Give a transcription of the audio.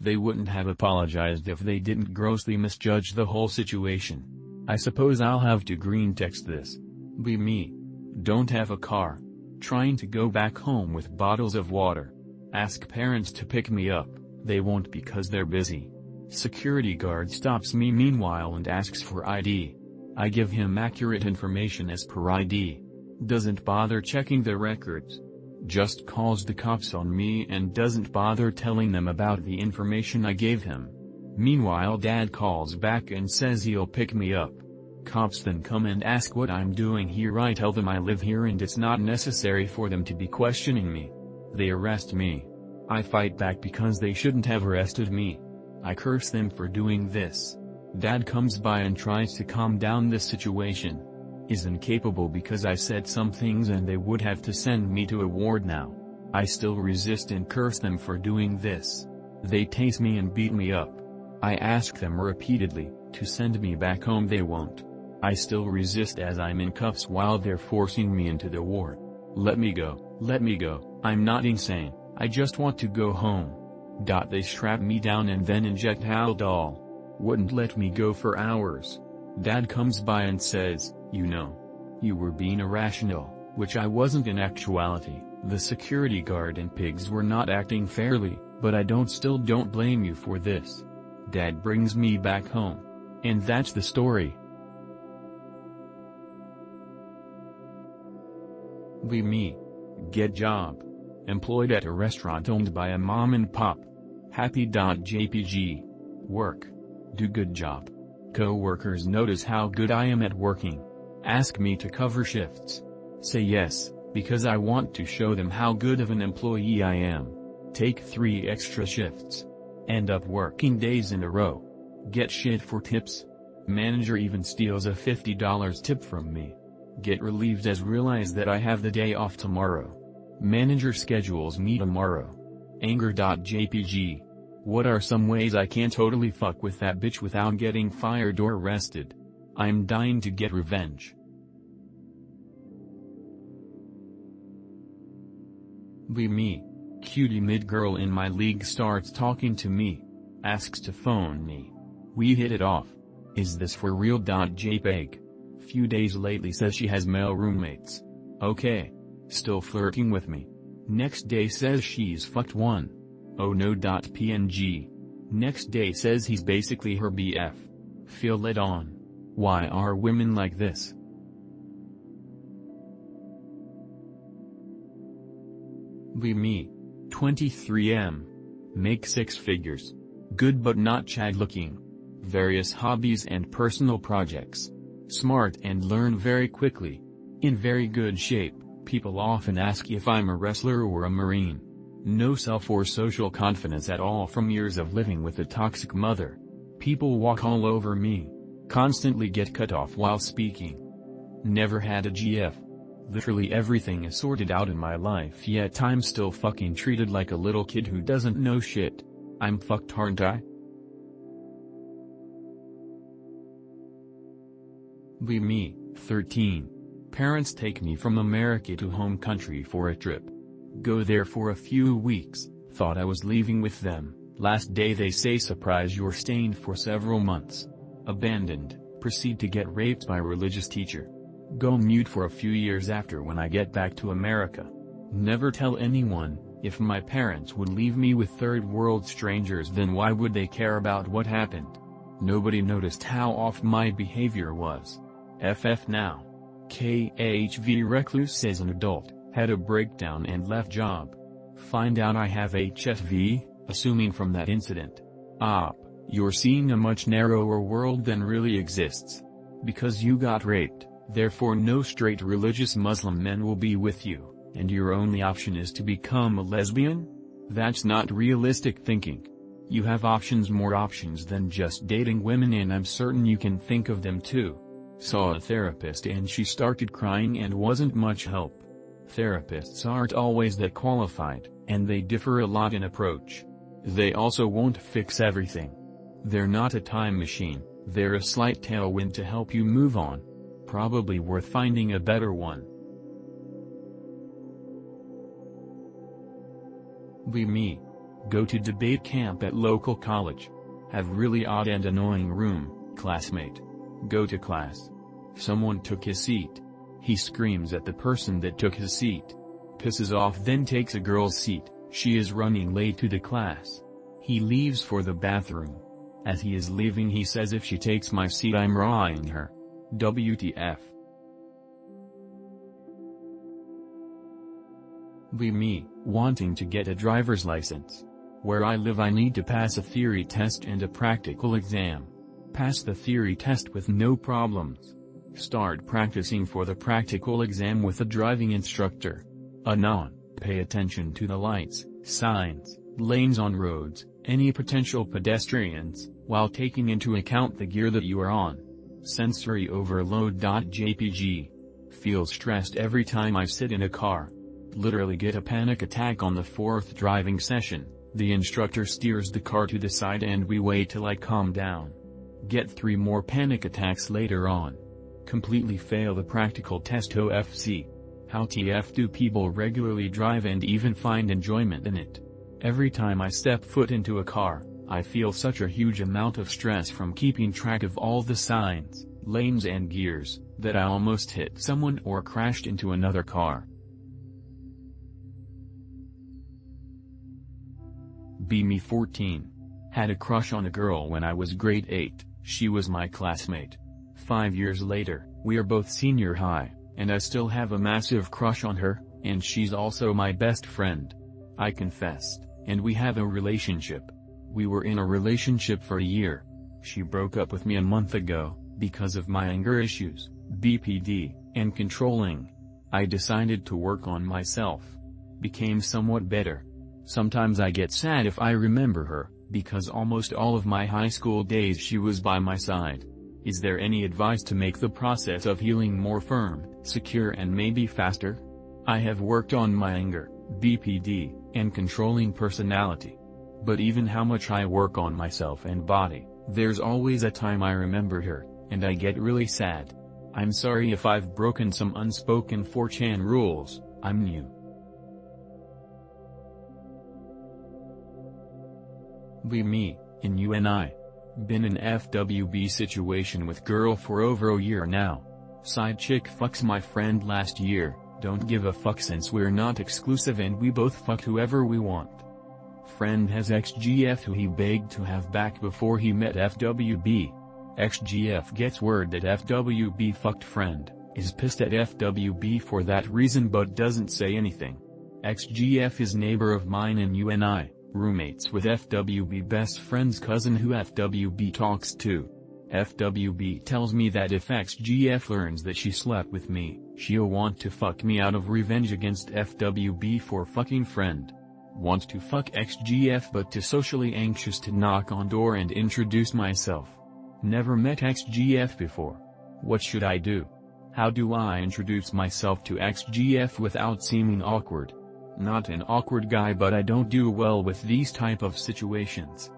They wouldn't have apologized if they didn't grossly misjudge the whole situation. I suppose I'll have to green text this. Be me. Don't have a car. Trying to go back home with bottles of water. Ask parents to pick me up, they won't because they're busy. Security guard stops me meanwhile and asks for ID. I give him accurate information as per ID. Doesn't bother checking the records. Just calls the cops on me and doesn't bother telling them about the information I gave him. Meanwhile Dad calls back and says he'll pick me up. Cops then come and ask what I'm doing here. I tell them I live here and it's not necessary for them to be questioning me. They arrest me. I fight back because they shouldn't have arrested me. I curse them for doing this. Dad comes by and tries to calm down this situation. Is incapable because I said some things and they would have to send me to a ward now. I still resist and curse them for doing this. They tase me and beat me up. I ask them repeatedly to send me back home. They won't. I still resist as I'm in cuffs while they're forcing me into the ward. Let me go, let me go, I'm not insane, I just want to go home. They strap me down and then inject Haldol. Wouldn't let me go for hours. Dad comes by and says, you know, you were being irrational, which I wasn't in actuality. The security guard and pigs were not acting fairly, but I still don't blame you for this. Dad brings me back home. And that's the story. Be me. Get job. Employed at a restaurant owned by a mom and pop. Happy.jpg. Work. Do good job. Co-workers notice how good I am at working. Ask me to cover shifts. Say yes, because I want to show them how good of an employee I am. Take 3 extra shifts. End up working days in a row. Get shit for tips. Manager even steals a $50 tip from me. Get relieved as realize that I have the day off tomorrow. Manager schedules me tomorrow. Anger.jpg. What are some ways I can totally fuck with that bitch without getting fired or arrested? I'm dying to get revenge. Be me. Cutie mid-girl in my league starts talking to me. Asks to phone me. We hit it off. Is this for real? JPEG. Few days lately says she has male roommates. Okay. Still flirting with me. Next day says she's fucked one. Oh no. PNG. Next day says he's basically her BF. Feel led on. Why are women like this? Be me. 23M. Make 6 figures. Good but not Chad looking. Various hobbies and personal projects. Smart and learn very quickly. In very good shape. People often ask if I'm a wrestler or a Marine. No self or social confidence at all from years of living with a toxic mother. People walk all over me. Constantly get cut off while speaking. Never had a GF. Literally everything is sorted out in my life, yet I'm still fucking treated like a little kid who doesn't know shit. I'm fucked, aren't I? Be me. 13. Parents take me from America to home country for a trip. Go there for a few weeks, thought I was leaving with them. Last day they say surprise, you're staying for several months. Abandoned, proceed to get raped by religious teacher. Go mute for a few years after when I get back to America. Never tell anyone. If my parents would leave me with third world strangers, then why would they care about what happened? Nobody noticed how off my behavior was. FF now. KHV recluse as an adult, had a breakdown and left job. Find out I have HSV, assuming from that incident. You're seeing a much narrower world than really exists. Because you got raped, therefore no straight religious Muslim men will be with you, and your only option is to become a lesbian? That's not realistic thinking. You have options, more options than just dating women, and I'm certain you can think of them too. Saw a therapist and she started crying and wasn't much help. Therapists aren't always that qualified, and they differ a lot in approach. They also won't fix everything. They're not a time machine, they're a slight tailwind to help you move on. Probably worth finding a better one. Be me. Go to debate camp at local college. Have really odd and annoying room, classmate. Go to class. Someone took his seat. He screams at the person that took his seat. Pisses off, then takes a girl's seat. She is running late to the class. He leaves for the bathroom. As he is leaving, he says, if she takes my seat I'm rawing her. WTF. Be me, wanting to get a driver's license. Where I live I need to pass a theory test and a practical exam. Pass the theory test with no problems. Start practicing for the practical exam with a driving instructor. Anon, pay attention to the lights, signs, lanes on roads, any potential pedestrians, while taking into account the gear that you are on. Sensory overload. JPG. Feel stressed every time I sit in a car. Literally get a panic attack on the 4th driving session. The instructor steers the car to the side and we wait till I calm down. Get 3 more panic attacks later on. Completely fail the practical test. OFC. How TF do people regularly drive and even find enjoyment in it? Every time I step foot into a car, I feel such a huge amount of stress from keeping track of all the signs, lanes and gears, that I almost hit someone or crashed into another car. Be me 14. Had a crush on a girl when I was grade 8, she was my classmate. 5 years later, we are both senior high, and I still have a massive crush on her, and she's also my best friend. I confessed, and we have a relationship. We were in a relationship for a year. She broke up with me a month ago, because of my anger issues, BPD, and controlling. I decided to work on myself. Became somewhat better. Sometimes I get sad if I remember her, because almost all of my high school days she was by my side. Is there any advice to make the process of healing more firm, secure and maybe faster? I have worked on my anger, BPD, and controlling personality. But even how much I work on myself and body, there's always a time I remember her, and I get really sad. I'm sorry if I've broken some unspoken 4chan rules, I'm new. Be me, in UNI. Been in FWB situation with girl for over a year now. Side chick fucks my friend last year, don't give a fuck since we're not exclusive and we both fuck whoever we want. Friend has XGF who he begged to have back before he met FWB. XGF gets word that FWB fucked friend, is pissed at FWB for that reason but doesn't say anything. XGF is neighbor of mine in UNI. Roommates with FWB best friend's cousin who FWB talks to. FWB tells me that if XGF learns that she slept with me, she'll want to fuck me out of revenge against FWB for fucking friend. Wants to fuck XGF but too socially anxious to knock on door and introduce myself. Never met XGF before. What should I do? How do I introduce myself to XGF without seeming awkward? Not an awkward guy but I don't do well with these type of situations.